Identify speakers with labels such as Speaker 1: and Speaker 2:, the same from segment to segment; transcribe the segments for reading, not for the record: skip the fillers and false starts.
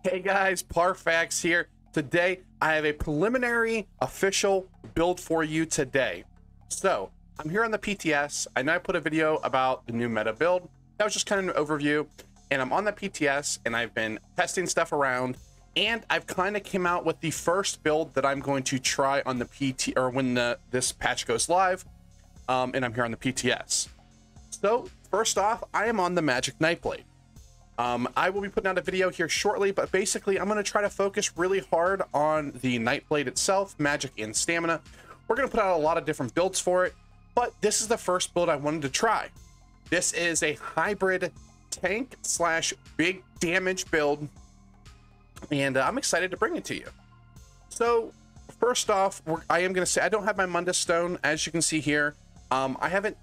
Speaker 1: Hey guys, Parfax here. Today, I have a preliminary official build for you today. So, I'm here on the PTS. I know I put a video about the new meta build. That was just kind of an overview. And I'm on the PTS and I've been testing stuff around. And I've kind of came out with the first build that I'm going to try on the PT, or when this patch goes live. And I'm here on the PTS. So, first off, I am on the Magic Nightblade. I will be putting out a video here shortly, but basically I'm going to try to focus really hard on the Nightblade itself, magic and stamina. We're going to put out a lot of different builds for it, but this is the first build I wanted to try. This is a hybrid tank slash big damage build, and I'm excited to bring it to you. So first off, I am going to say I don't have my Mundus stone, as you can see here. I haven't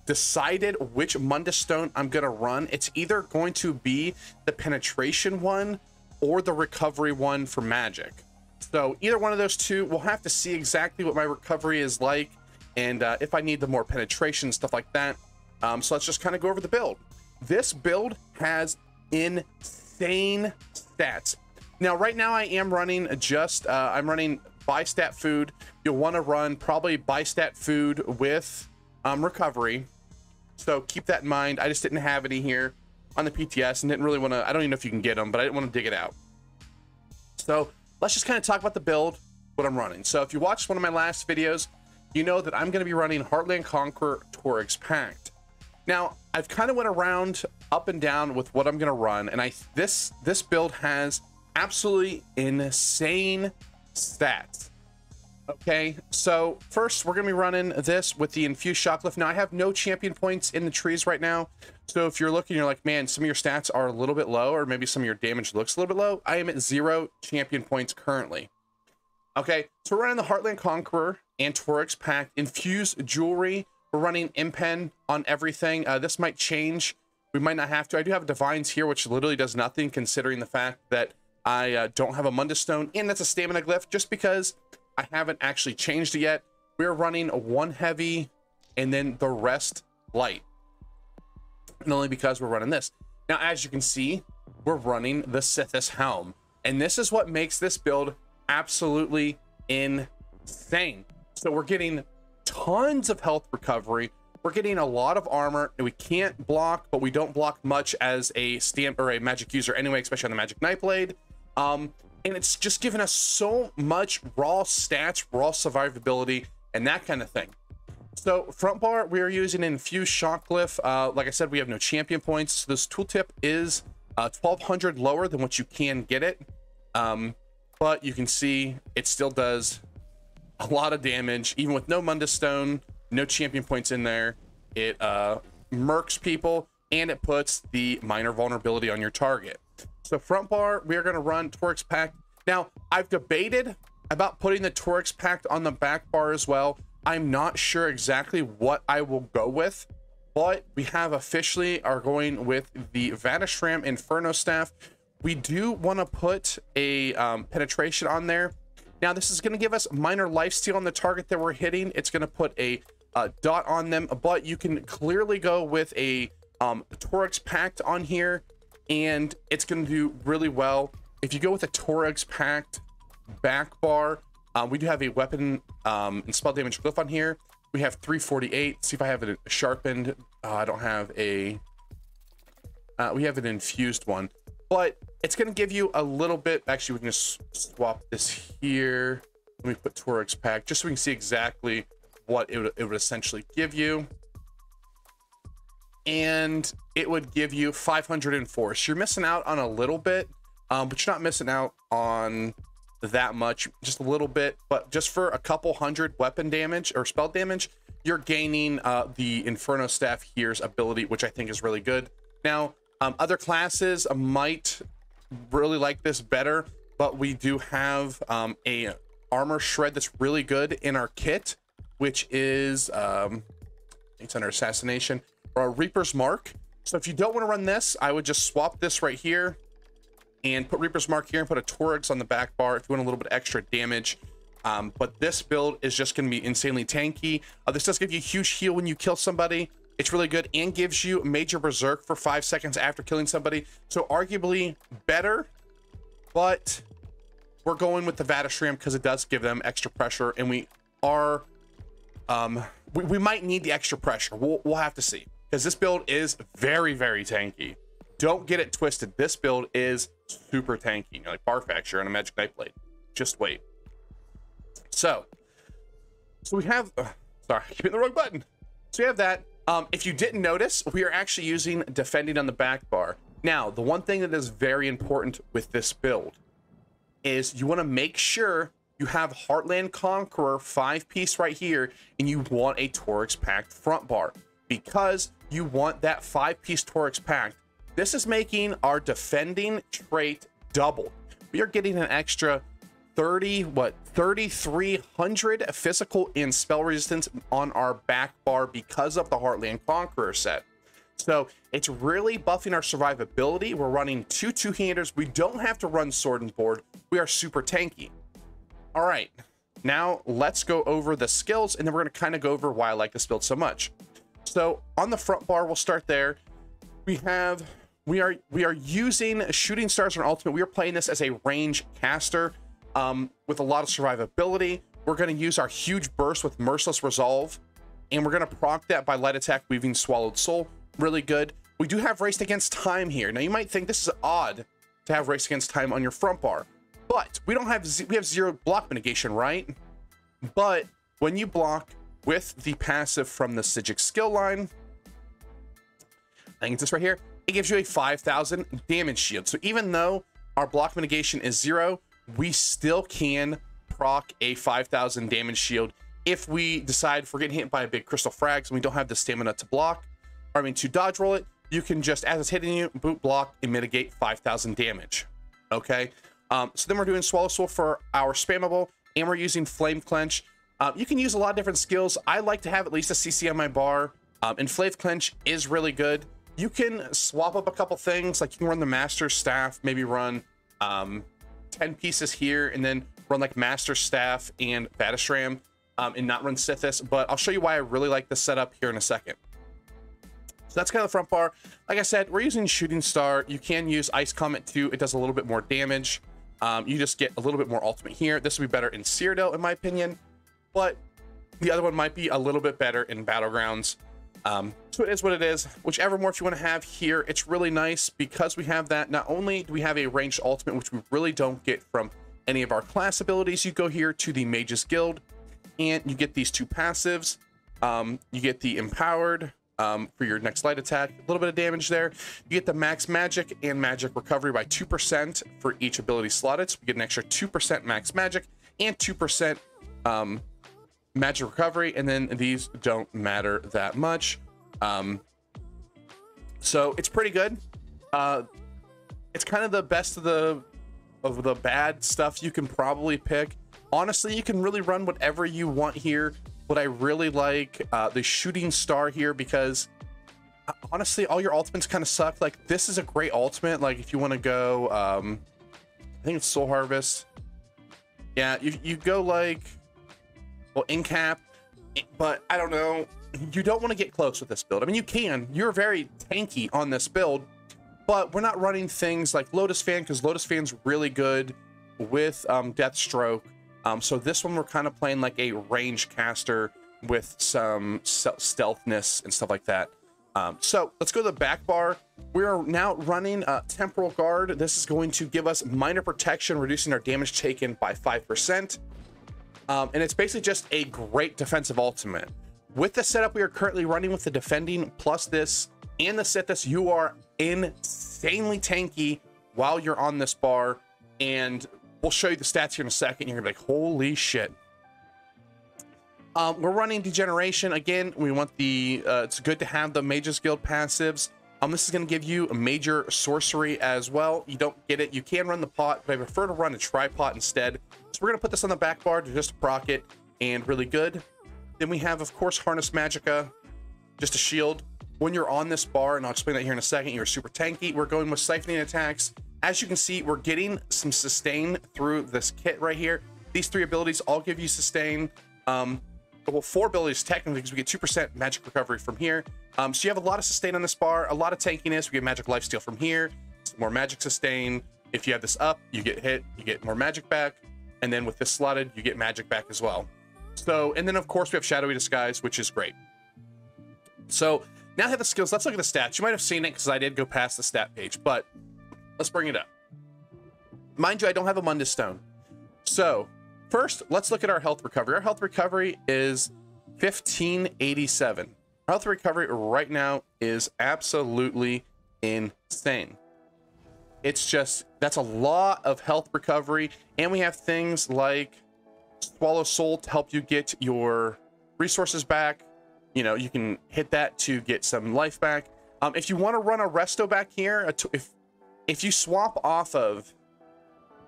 Speaker 1: decided which mundus stone I'm gonna run. It's either going to be the penetration one or the recovery one for magic. So either one of those two, we'll have to see exactly what my recovery is like, and if I need the more penetration, stuff like that. So let's just kind of go over the build. This build has insane stats. Now right now I am running just I'm running bi-stat food. You'll want to run probably bi-stat food with recovery. So keep that in mind. I just didn't have any here on the PTS and didn't really want to, I don't even know if you can get them, but I didn't want to dig it out. So let's just kind of talk about the build, what I'm running. So if you watched one of my last videos, you know that I'm going to be running Heartland Conqueror Torix Pact. Now, I've kind of went around up and down with what I'm going to run, and this build has absolutely insane stats. Okay, so first we're gonna be running this with the infused shocklift. Now I have no champion points in the trees right now, so if you're looking, you're like, man, some of your stats are a little bit low, or maybe some of your damage looks a little bit low. I am at 0 champion points currently. Okay, so we're running the Heartland Conqueror and Torix Pact infused jewelry. We're running impen on everything. This might change. We might not have to. I do have divines here, which literally does nothing considering the fact that I don't have a mundus stone, and that's a stamina glyph, just because I haven't actually changed it yet. We're running one heavy and then the rest light. And only because we're running this. Now, as you can see, we're running the Sithis Helm. And this is what makes this build absolutely insane. So we're getting tons of health recovery. We're getting a lot of armor, and we can't block, but we don't block much as a stamp or a magic user anyway, especially on the Magic Nightblade. And it's just given us so much raw stats, raw survivability, and that kind of thing. So front bar, we are using infused shocklift. Like I said, we have no champion points. So this tooltip is 1200 lower than what you can get it. But you can see it still does a lot of damage, even with no mundus stone, no champion points in there. It murks people, and it puts the minor vulnerability on your target. So front bar, we are going to run Torix Pact. Now, I've debated about putting the Torix Pact on the back bar as well. I'm not sure exactly what I will go with, but we have officially are going with the Vanish Ram Inferno Staff. We do want to put a penetration on there. Now, this is going to give us minor lifesteal on the target that we're hitting. It's going to put a dot on them, but you can clearly go with a Torix Pact on here, and it's going to do really well. If you go with a Torix Pact back bar, we do have a weapon and spell damage glyph on here. We have 348. See if I have it sharpened. I don't have a we have an infused one, but it's going to give you a little bit. Actually, we can just swap this here. Let me put Torix Pact just so we can see exactly what it would essentially give you. And it would give you 504. So you're missing out on a little bit, but you're not missing out on that much, just a little bit. But just for a couple hundred weapon damage or spell damage, you're gaining the Inferno Staff here's ability, which I think is really good. Now, other classes might really like this better, but we do have a armor shred that's really good in our kit, which is it's under assassination, or a Reaper's Mark. So if you don't want to run this, I would just swap this right here and put Reaper's Mark here and put a Torix on the back bar if you want a little bit extra damage. But this build is just going to be insanely tanky. This does give you a huge heal when you kill somebody. It's really good and gives you major berserk for 5 seconds after killing somebody. So arguably better but we're going with the Vatashram because it does give them extra pressure, and we are we might need the extra pressure. We'll have to see, because this build is very, very tanky. Don't get it twisted. This build is super tanky. You know, like Parfax, you're on a Magic Nightblade. Just wait. So we have sorry, I keep hitting the wrong button. So we have that. If you didn't notice, we are actually using defending on the back bar. Now, the one thing that is very important with this build is you want to make sure you have Heartland Conqueror 5-piece right here, and you want a Torix Pact front bar, because you want that 5-piece Torix Pact. This is making our defending trait double. We are getting an extra 3,300 physical and spell resistance on our back bar because of the Heartland Conqueror set. So it's really buffing our survivability. We're running 2 two-handers. We don't have to run sword and board. We are super tanky. All right, now let's go over the skills, and then we're going to kind of go over why I like this build so much. So on the front bar, we'll start there. We are using shooting stars on ultimate. We are playing this as a range caster with a lot of survivability. We're going to use our huge burst with merciless resolve, and we're going to proc that by light attack, weaving swallowed soul. Really good. We do have race against time here. Now you might think this is odd to have race against time on your front bar, but we don't have we have 0 block mitigation, right? But when you block with the passive from the Sigic skill line, I think it's this right here, it gives you a 5,000 damage shield. So even though our block mitigation is 0, we still can proc a 5,000 damage shield if we decide, if we're getting hit by a big crystal frags and we don't have the stamina to block, or I mean to dodge roll it, you can just, as it's hitting you, boot block and mitigate 5,000 damage. Okay, so then we're doing swallow soul for our spammable, and we're using flame clench. You can use a lot of different skills. I like to have at least a CC on my bar, and flame clench is really good. You can swap up a couple things, like you can run the master staff, maybe run 10 pieces here, and then run like master staff and Vatashram, and not run Sithis. But I'll show you why I really like this setup here in a second. So that's kind of the front bar. Like I said, we're using shooting star. You can use ice comet too. It does a little bit more damage. You just get a little bit more ultimate here. This would be better in Cyrodiil, in my opinion, but the other one might be a little bit better in Battlegrounds. So it is what it is. Whichever morph you want to have here, it's really nice because we have that. Not only do we have a ranged ultimate, which we really don't get from any of our class abilities, you go here to the Mage's Guild and you get these 2 passives. You get the empowered for your next light attack, a little bit of damage there. You get the max magic and magic recovery by 2% for each ability slotted. So we get an extra 2% max magic and 2% magic recovery, and then these don't matter that much. So it's pretty good. It's kind of the best of the bad stuff you can probably pick. Honestly, you can really run whatever you want here, but I really like the shooting star here because honestly, all your ultimates kind of suck. Like, this is a great ultimate. Like, if you want to go, I think it's Soul Harvest. Yeah, you go like, well, Incap, but I don't know. You don't want to get close with this build. I mean, you can. You're very tanky on this build, but we're not running things like Lotus Fan because Lotus Fan's really good with Deathstroke. So this one we're kind of playing like a range caster with some stealthness and stuff like that. So let's go to the back bar. We are now running Temporal Guard. This is going to give us minor protection, reducing our damage taken by 5%. And it's basically just a great defensive ultimate. With the setup we are currently running with the defending plus this and the Sithis, you are insanely tanky while you're on this bar. And we'll show you the stats here in a second. You're gonna be like, holy shit. We're running Degeneration. Again, we want the, it's good to have the Mage's Guild passives. This is gonna give you a major sorcery as well. You don't get it, you can run the pot, but I prefer to run a tripod instead. So we're gonna put this on the back bar to just proc it, and really good. Then we have, of course, Harness Magicka, just a shield. When you're on this bar, and I'll explain that here in a second, you're super tanky. We're going with Siphoning attacks. As you can see, we're getting some sustain through this kit right here. These 3 abilities all give you sustain. Well, 4 abilities technically, because we get 2% magic recovery from here. So you have a lot of sustain on this bar, a lot of tankiness. We get magic lifesteal from here, some more magic sustain. if you have this up, you get hit, you get more magic back. And then with this slotted, you get magic back as well. So, and then of course we have Shadowy Disguise, which is great. So now I have the skills. Let's look at the stats. You might have seen it because I did go past the stat page, but let's bring it up. Mind you, I don't have a Mundus Stone. So first, let's look at our health recovery. Our health recovery is 1587. Our health recovery right now is absolutely insane. It's just, that's a lot of health recovery. And we have things like Swallow Soul to help you get your resources back. You know, you can hit that to get some life back. If you want to run a resto back here, if you swap off of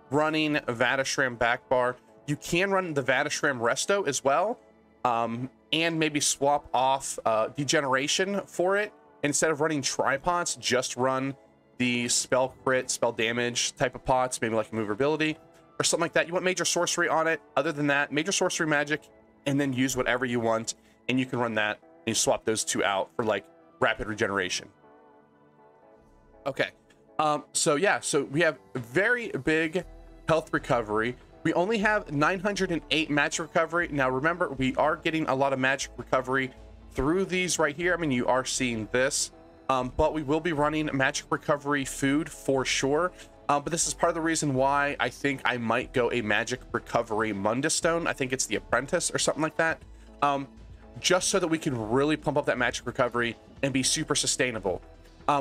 Speaker 1: running Vatashram back bar, you can run the Vatashram resto as well. And maybe swap off degeneration for it. Instead of running tripods, just run the spell crit, spell damage type of pots, maybe like movability or something like that. You want major sorcery on it. Other than that, major sorcery magic, and then use whatever you want. And you can run that and you swap those two out for like rapid regeneration. Okay. So yeah, so we have very big health recovery. We only have 908 magic recovery. Now remember, we are getting a lot of magic recovery through these right here. I mean, you are seeing this. But we will be running magic recovery food for sure. But this is part of the reason why I think I might go a magic recovery Mundus Stone. I think it's the Apprentice or something like that. Just so that we can really pump up that magic recovery and be super sustainable.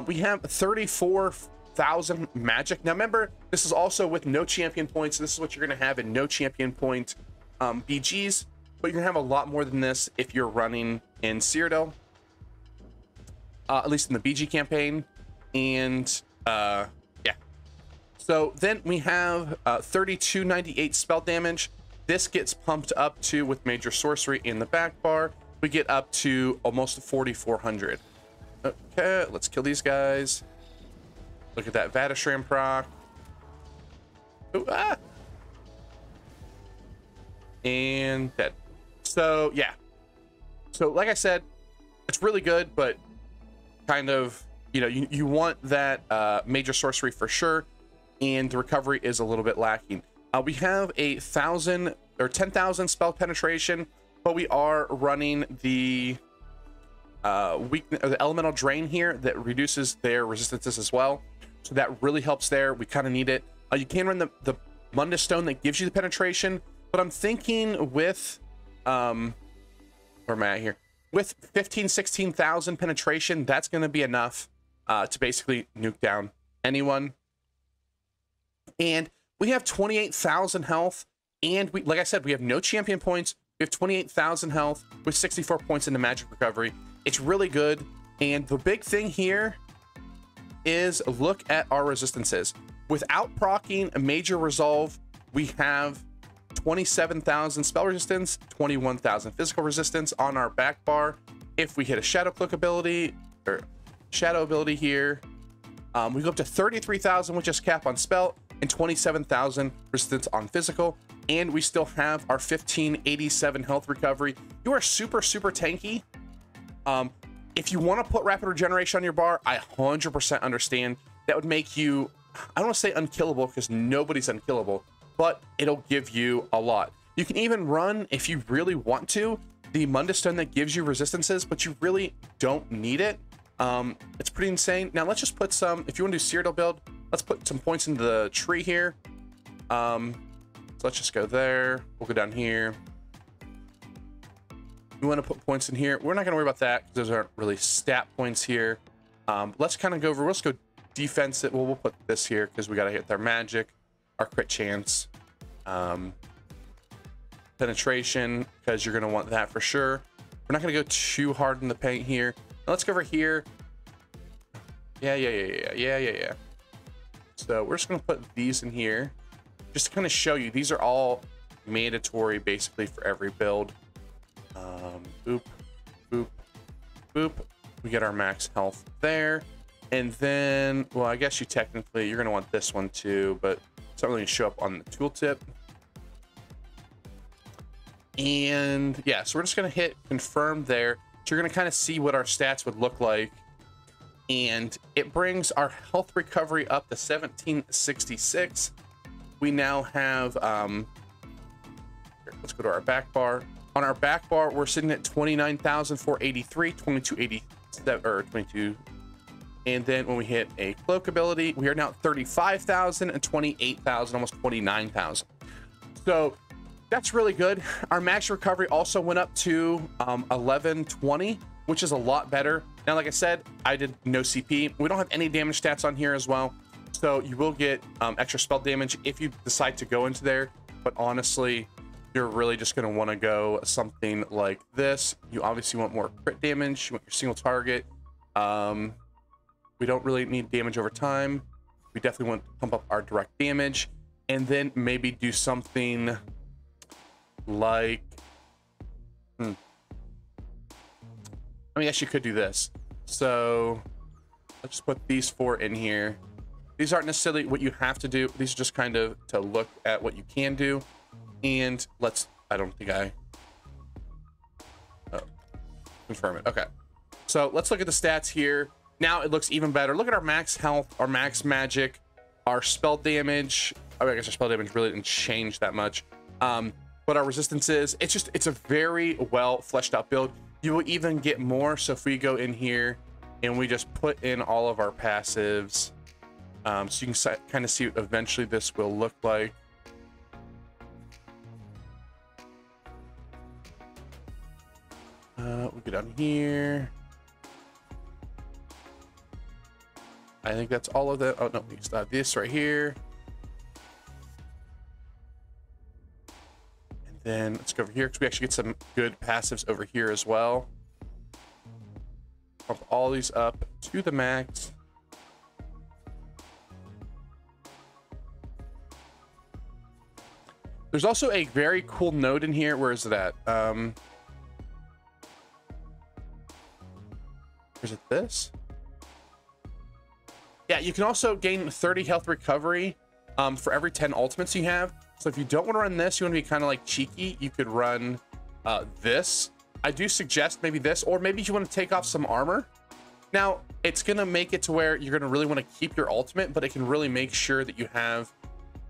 Speaker 1: We have 34,000 magic. Now remember, this is also with no champion points. This is what you're going to have in no champion point BGs. But you're going to have a lot more than this if you're running in Cyrodiil. At least in the BG campaign. And yeah. So then we have 3298 spell damage. This gets pumped up to, with major sorcery in the back bar, we get up to almost 4400. Okay, let's kill these guys. Look at that Vatashram proc. Ooh, ah! And dead. So yeah. So like I said, it's really good, but kind of, you know, you want that major sorcery for sure, and the recovery is a little bit lacking. We have a 1,000 or 10,000 spell penetration, but we are running the weakness or the elemental drain here that reduces their resistances as well. So that really helps there. We kind of need it. You can run the Mundus Stone that gives you the penetration, but I'm thinking with where am I at here? With 16,000 penetration, that's going to be enough to basically nuke down anyone. And we have 28,000 health, and we, like I said, we have no champion points. We have 28,000 health with 64 points into magic recovery. It's really good. And the big thing here is look at our resistances. Without proccing a major resolve, we have 27,000 spell resistance, 21,000 physical resistance on our back bar. If we hit a shadow click ability or shadow ability here, we go up to 33,000, which is cap on spell, and 27,000 resistance on physical. And we still have our 1587 health recovery. You are super, super tanky. If you want to put rapid regeneration on your bar, I 100% understand. That would make you, I don't want to say unkillable because nobody's unkillable, but it'll give you a lot. You can even run, if you really want to, the Mundus Stone that gives you resistances, but you really don't need it. It's pretty insane. Now let's just put some, if you want to do Cyrodiil build, let's put some points into the tree here. So let's just go there. We'll go down here. We want to put points in here. We're not going to worry about that because those aren't really stat points here. Let's kind of go over, let's go defensive. Well, we'll put this here because we got to hit their magic, our crit chance, penetration, because you're going to want that for sure. We're not going to go too hard in the paint here. Now let's go over here. Yeah. So we're just going to put these in here just to kind of show you. These are all mandatory basically for every build. Boop, boop, boop. We get our max health there. And then, well, I guess you're going to want this one too, but it's not really going to show up on the tooltip. And yeah, so we're just going to hit confirm there. So you're going to kind of see what our stats would look like and it brings our health recovery up to 1766. We now have here, let's go to our back bar. On our back bar, we're sitting at 29,483, 2287 or 22. And then when we hit a cloak ability, we are now at 35,000 and 28,000, almost 29,000. So that's really good. Our max recovery also went up to 1120, which is a lot better. Now, like I said, I did no CP. We don't have any damage stats on here as well. So you will get extra spell damage if you decide to go into there. But honestly, you're really just going to want to go something like this. You obviously want more crit damage. You want your single target. We don't really need damage over time. We definitely want to pump up our direct damage. And then maybe do something like... I guess you could do this. So let's put these 4 in here. These aren't necessarily what you have to do. These are just kind of to look at what you can do. And let's... I don't think I... Oh, confirm it. Okay. So let's look at the stats here. Now it looks even better. Look at our max health, our max magic, our spell damage. I guess our spell damage really didn't change that much. But our resistance is, it's a very well fleshed out build. You will even get more. So if we go in here and we just put in all of our passives, so you can kind of see what eventually this will look like. We'll get down here. I think that's all of that. Oh no, we still have this right here. And then let's go over here because we actually get some good passives over here as well. Pump all these up to the max. There's also a very cool node in here. Where is it at? Is it this? Yeah, you can also gain 30 health recovery for every 10 ultimates you have. So if you don't want to run this, you want to be kind of like cheeky, you could run this. I do suggest maybe this, or maybe you want to take off some armor. Now, it's going to make it to where you're going to really want to keep your ultimate, but it can really make sure that you have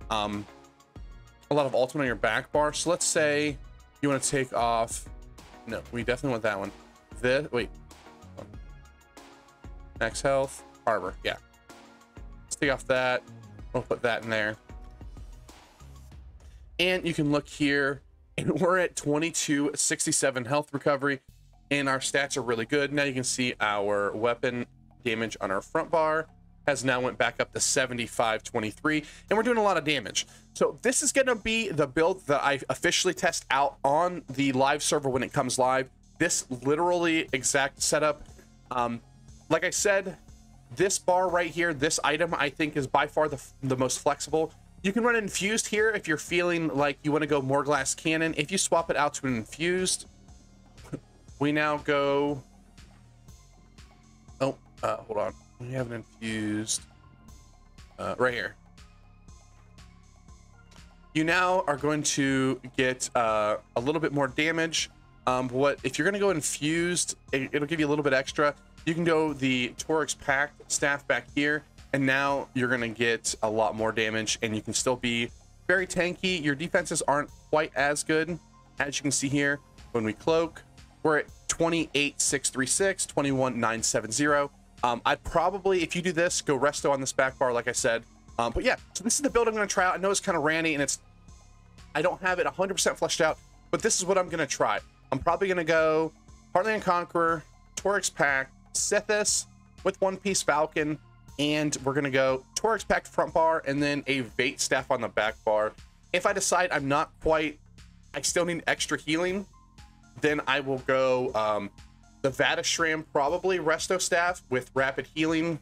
Speaker 1: a lot of ultimate on your back bar. So let's say you want to take off... No, we definitely want that one. This... Wait. Max health, armor, yeah. Let's take off that. We'll put that in there. And you can look here, and we're at 2267 health recovery, and our stats are really good. Now you can see our weapon damage on our front bar has now went back up to 7523, and we're doing a lot of damage. So this is going to be the build that I officially test out on the live server when it comes live. This literally exact setup. Like I said, this bar right here, this item, I think is by far the most flexible. You can run infused here if you're feeling like you want to go more glass cannon. If you swap it out to an infused, we now go... Oh, hold on. We have an infused right here. You now are going to get a little bit more damage. If you're going to go infused, it'll give you a little bit extra. You can go the Torix Pact staff back here, and now you're going to get a lot more damage, and you can still be very tanky. Your defenses aren't quite as good. As you can see here, when we cloak, we're at 28,636, 21,970. I'd probably, if you do this, go resto on this back bar, like I said. But yeah, so this is the build I'm going to try out. I know it's kind of ranty, and I don't have it 100% fleshed out, but this is what I'm going to try. I'm probably going to go Heartland Conqueror, Torix Pact, Sithis with One Piece Falcon, and we're going to go Torix Pact front bar, and then a Vate staff on the back bar. If I decide I'm not quite, I still need extra healing, then I will go the Vatashram, probably Resto staff with rapid healing,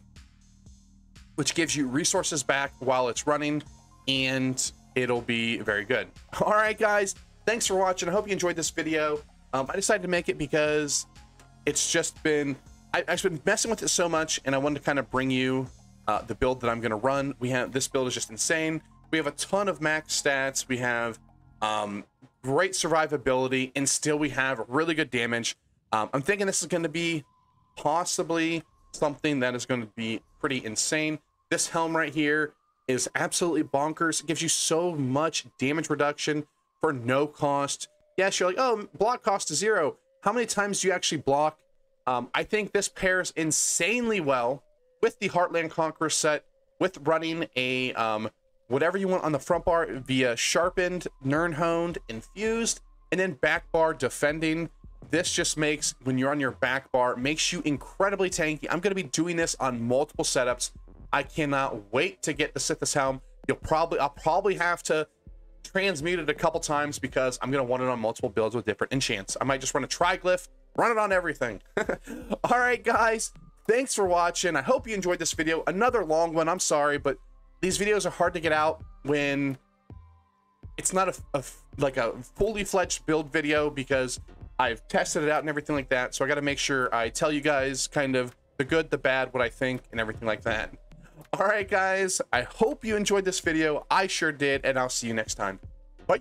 Speaker 1: which gives you resources back while it's running, and it'll be very good. All right, guys, thanks for watching. I hope you enjoyed this video. I decided to make it because it's just been, I've been messing with it so much, and I wanted to kind of bring you the build that I'm going to run. This build is just insane. We have a ton of max stats. We have great survivability, and still we have really good damage. I'm thinking this is going to be possibly something that is going to be pretty insane. This helm right here is absolutely bonkers. It gives you so much damage reduction for no cost. Yes, you're like, oh, block cost is 0. How many times do you actually block? I think this pairs insanely well with the Heartland Conqueror set, with running a whatever you want on the front bar via sharpened, Nirnhoned, infused, and then back bar defending. This just makes, when you're on your back bar, makes you incredibly tanky. I'm going to be doing this on multiple setups. I cannot wait to get to sit this helm. I'll probably have to transmute it a couple times because I'm going to want it on multiple builds with different enchants. I might just run a triglyph, run it on everything. All right, guys, thanks for watching. I hope you enjoyed this video. Another long one. I'm sorry, but these videos are hard to get out when it's not like a fully fledged build video, because I've tested it out and everything like that. So I got to make sure I tell you guys kind of the good, the bad, what I think, and everything like that. All right, guys, I hope you enjoyed this video. I sure did, and I'll see you next time. Bye.